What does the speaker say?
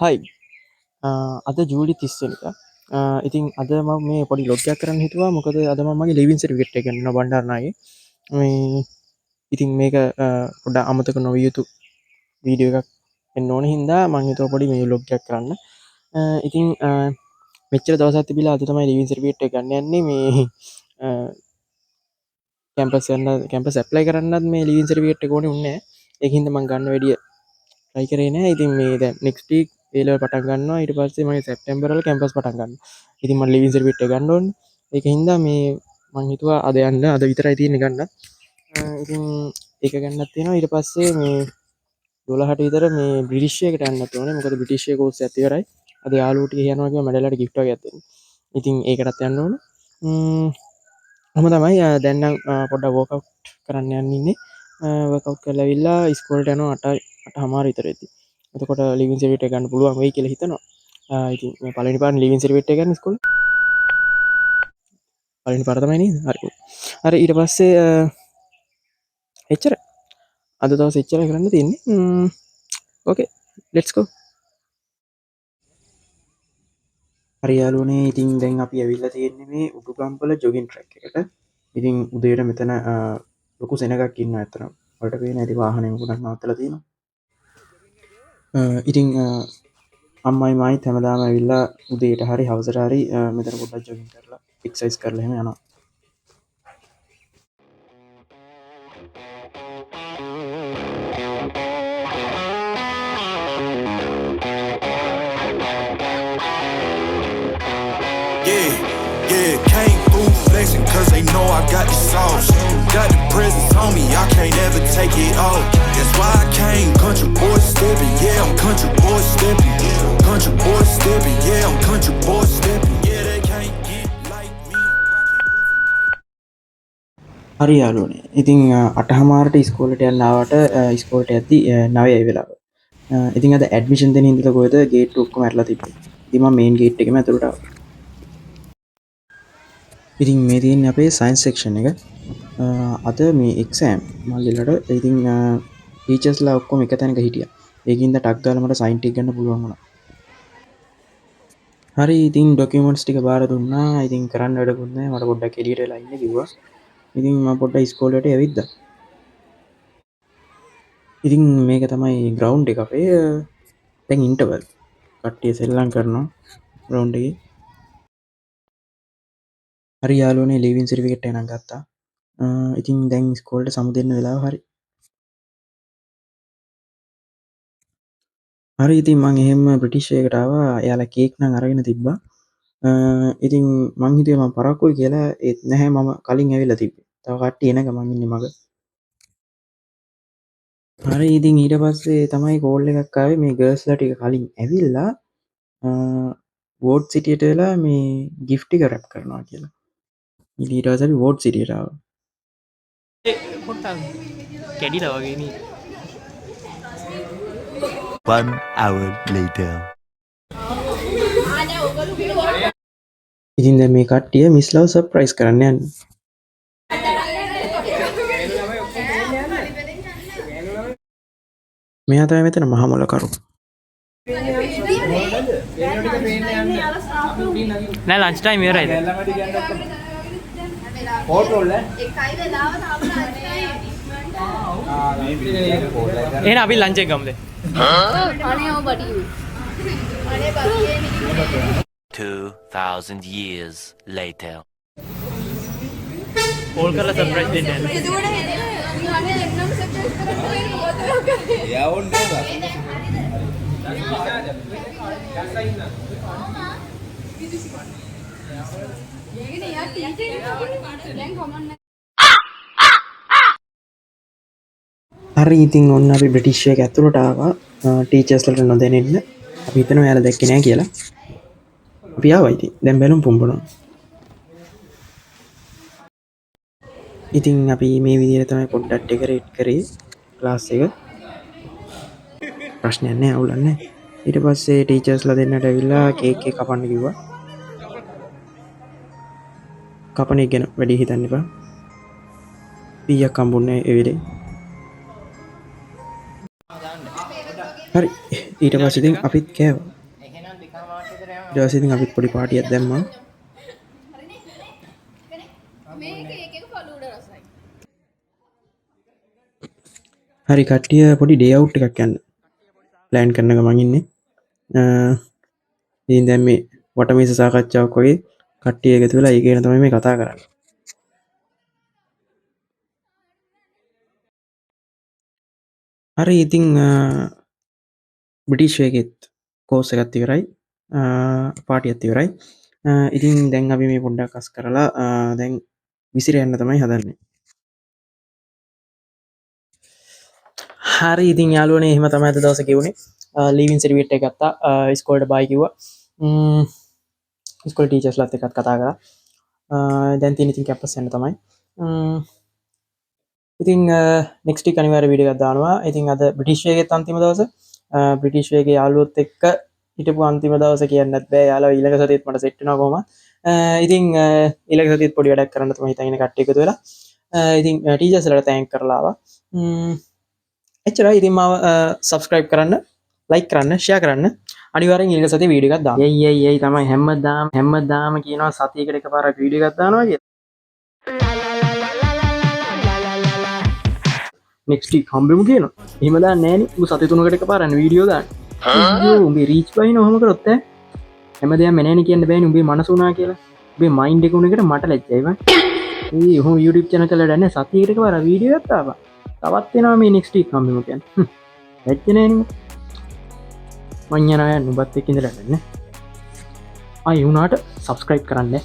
හයි අද ජූලි 30 වෙනිදා. ඉතින් අද මම මේ පොඩි ලොග් එකක් කරන්න හිතුවා. මොකද අද මම මගේ ලිවිං සර්ටිෆිකේට් එක ගන්නවා බණ්ඩාරනායකේ. මේ ඉතින් මේක පොඩ්ඩක් අමතක නොවිය යුතු වීඩියෝ එකක් වෙන්න ඕන හින්දා මම හිතුවා පොඩි මේ ලොග් එකක් කරන්න. ඉතින් මෙච්චර දවසක් තිබිලා අද තමයි ලිවිං සර්ටිෆිකේට් එක ගන්න යන්නේ. මේ කැම්පස් ඇප්ලයි කරන්නත් මේ ලිවිං සර්ටිෆිකේට් එක ඕනේ උන්නේ නැහැ. ඒකින්ද මම ගන්න වැඩිය try කරේ නැහැ. ඉතින් මේ දැන් next week A level පටන් ගන්නවා. ඊට පස්සේ මම සැප්තැම්බර් වල කැම්පස් පටන් ගන්නවා. ඉතින් මම ලිවිං සර්ටිෆිකේට් එක ගන්න ඕනේ. ඒක හින්දා මේ මම හිතුවා අද යන්න. අද විතරයි තියෙන්නේ ගන්න. ඉතින් ඒක ගන්නත් තියෙනවා. ඊට පස්සේ මේ 12ට විතර මේ බ්‍රිටිෂ් එකකට යන්නත් ඕනේ. මොකද බ්‍රිටිෂ් එකේ කෝස් එකත් ඉවරයි. අද යාළුවෝ ටික යනවා කියලා මඩලට gift වගේක් දෙන්න. ඉතින් ඒකටත් යන්න ඕනේ. මම තමයි දැන් නම් පොඩ්ඩක් වර්ක්අවුට් කරන්න යන්න ඉන්නේ. වර්ක්අවුට් කරලා ඇවිල්ලා ඉස්කෝලේට යනවා 8:00 විතර වෙද්දි. එතකොට ලිවිං සර්ටිෆිකේට් එක ගන්න පුළුවන් වෙයි කියලා හිතනවා. ඉතින් මේ පළවෙනි පාර ලිවිං සර්ටිෆිකේට් එක ගන්න ඉස්කෝලේ. පළවෙනි පාර තමයි නේද? හරි. හරි ඊට පස්සේ එච්චර. අද දවස් එච්චරයි කරන්න තියෙන්නේ. ඕකේ ලෙට්ස් ගෝ. හරි යාළුවනේ ඉතින් දැන් අපි ඇවිල්ලා තියෙන්නේ මේ උඩුගම්පල ජොගින් ට්‍රැක් එකට. ඉතින් උදේට මෙතන ලොකු සෙනගක් ඉන්නවා අතන. වලට පේන ඇති වාහනේ මුකුණක් නවත්තලා තියෙනවා. ඉතින් අම්මයි මායිත් හැමදාම ඇවිල්ලා උදේට හරි හවසට හරි මෙතන පොඩ්ඩක් ජොගින් කරලා එක්සර්සයිස් කරලා එහෙම යනවා. Yeah, came through flexing cause they know I got the sauce. Got the presence on me, I can't ever take it off. That's why I came country boy stepping, yeah, I'm country boy stepping. Country boy stepping, yeah, I'm country boy stepping. Yeah, they can't get like me. හරි යාළුවනේ. ඉතින් 8:00ට ඉස්කෝලේට යන්න ආවට ඉස්කෝලේට යද්දි 9යි වෙලාව. ඉතින් අද admission දෙන්න හින්දා කොහෙද ගේට් ඔක්කොම ඇරලා තිබ්බේ. ඉතින් මම මේන් ගේට් එකේම ඇතුළට ආවා. ඉතින් මේ තියෙන්නේ අපේ සයින්ස් සෙක්ෂන් එක. අද මේ එක්සෑම් මල්ලිලට ඉතින් ටීචර්ස්ලා ඔක්කොම එක තැනක හිටියා. ඒකින්ද ටක් ගාලා මට සයින් ටික ගන්න පුළුවන් වුණා. හරි ඉතින් ඩොකියුමන්ට්ස් ටික බාර දුන්නා. ඉතින් කරන්න වැඩකුත් නැහැ. මට පොඩ්ඩක් එළියට වෙලා ඉන්න කිව්වා. ඉතින් මම පොඩ්ඩක් ඉස්කෝලේට ඇවිද්දා. ඉතින් මේක තමයි ග්‍රවුන්ඩ් එක අපේ. දැන් ඉන්ටර්වල්. කට්ටිය සෙල්ලම් කරනවා ග්‍රවුන්ඩ් එකේ. හරි යාළුවනේ ලිවිං සර්ටිෆිකේට් එක නම් ගත්තා. ඉතින් දැන් ඉස්කෝලේට සමු දෙන්න වෙලාව හරි. හරි ඉතින් මං එහෙම බ්‍රිටිෂ් එකකට ආවා. එයාලා කේක් නම් අරගෙන තිබ්බා. ඉතින් මං හිතුවේ මම පරක්කුයි කියලා. ඒත් නැහැ මම කලින් ඇවිල්ලා තිබ්බේ. තව කට්ටිය එන ගමන් ඉන්නේ මග. හරි ඉතින් ඊට පස්සේ තමයි කෝල් එකක් ආවේ මේ ගර්ල්ස්ලා ටික කලින් ඇවිල්ලා වෝඩ් සිටියට වෙලා මේ ගිෆ්ට් එක රැප් කරනවා කියලා. ඉතින් ඊට පස්සේ අපි වෝඩ් සිටියට ආවා. පොට්ටක් කැඩිලා වගේ නේ. 1 hour later. ඉතින් දැන් මේ කට්ටිය මිස් ලව් සර්ප්‍රයිස් කරන්න යන්නේ. මෙයා තමයි මෙතන මහ මොලකරු. නෑ ලන්ච් ටයිම් ඉවරයිද? හෝටල් එකයි වෙලාව තාම ලන්ච් ටයිම්. එහෙනම් අපි ලන්ච් එක ගමුද? අනේ ඔව් බඩියු. අනේ බඩියේ 2000 years later. කෝල් කරලා සර්ප්‍රයිස් දෙන්න යන්න. අනේ එන්නම් සර්ප්‍රයිස් කරන්න යා ඕනේ නේද? හරි ඉතින් ඔන්න අපි බ්‍රිටිෂ් එක ඇතුළට ආවා. ටීචර්ස්ලට නොදැනෙන්න. අපි හිතනවා එයාලා දැක්කේ නැහැ කියලා. අපි ආවා ඉතින්. දැන් බැලුම් පුම්බනවා. ඉතින් අපි මේ විදිහට තමයි පොඩ්ඩක් ඩෙකරේට් කරේ ක්ලාස් එක. ප්‍රශ්නයක් නැහැ අවුලක් නැහැ. ඊට පස්සේ ටීචර්ස්ලා දෙන්නට ඇවිල්ලා කේක් එක කපන්න කිව්වා. කපන එක ගැන වැඩි හිතන්න එපා. පීයක් හම්බුන්නේ ඒ වෙලේ. හරි ඊට පස්සේ ඉතින් අපිත් කෑවා. ඊට පස්සේ ඉතින් අපිත් පොඩි පාටියක් දැම්මා. මේක එකක ෆලූඩ රසයි. හරි කට්ටිය පොඩි ඩේ අවුට් එකක් යන්න ප්ලෑන් කරන ගමන් ඉන්නේ. ඉතින් දැන් මේ වටමේස සාකච්ඡාවක් වගේ කට්ටිය එකතු වෙලා ඒ ගැන තමයි මේ කතා කරන්නේ. හරි ඉතින් බ්‍රිටිෂ් එකෙත් කෝස් එකත් ඉවරයි. පාටියත් ඉවරයි. ඉතින් දැන් අපි මේ පොඩ්ඩක් අස් කරලා දැන් විසිර යන්න තමයි හදන්නේ. හරි ඉතින් යාළුවනේ එහෙම තමයි අද දවසේ ගෙවුනේ. ලීවින් සර්ටිෆිකේට් එක ගත්තා. ඉස්කෝලේට බයි කිව්වා. ඉස්කෝලේ ටීචර්ස්ලාත් එක්කත් කතා කරා. දැන් තියෙන ඉතින් කැම්පස් යන්න තමයි. ඉතින් නෙක්ස්ට් වීක් අනිවාර්ය වීඩියෝ එකක් දානවා. ඉතින් අද බ්‍රිටිෂ් වේගෙත් අන්තිම දවස. බ්‍රිටිෂ් වේගේ යාළුවොත් එක්ක හිටපු අන්තිම දවස කියන්නත් බෑ. යාළුවා ඊළඟ සතියේත් මට සෙට් වෙනවා කොහොමද. ඉතින් ඊළඟ සතියේත් පොඩි වැඩක් කරන්න තමයි හිතන්නේ කට්ටිය එකතු වෙලා. ඉතින් ටීචර්ස්ලාට තෑන්ක් කරලා ආවා. එච්චරයි. ඉතින් මාව සබ්ස්ක්‍රයිබ් කරන්න, ලයික් කරන්න, ෂෙයා කරන්න. අනිවාර්යෙන් ඊළඟ සතියේ වීඩියෝ එකක් දාන්න. යයි තමයි හැමදාම කියනවා සතියකට එකපාරක් වීඩියෝ එකක් දානවා කියලා. නෙක්ස්ට් වීක් හම්බෙමු කියනවා. එහෙම දාන්නේ නෑනේ. උඹ සති තුනකට එකපාරක් වීඩියෝ දාන්න. අයියෝ උඹේ රීච් බයින ඔහොම කරොත් ඈ. හැමදේම නෑනේ කියන්න බෑනේ උඹේ මනස උනා කියලා. උඹේ මයින්ඩ් එක උන එකට මට ලැජ්ජයි බං. ඒ ඔහොම YouTube channel එකකට දැන්නේ සතියකට එකපාරක් වීඩියෝ එකක් දාපන්. තවත් එනවා මේ නෙක්ස්ට් වීක් හම්බෙමු කියන්නේ. ලැජ්ජ නෑනේ. මං යනවා නුඹත් එක්ක ඉඳලා ගන්න. ආයි උනාට සබ්ස්ක්‍රයිබ් කරන්න.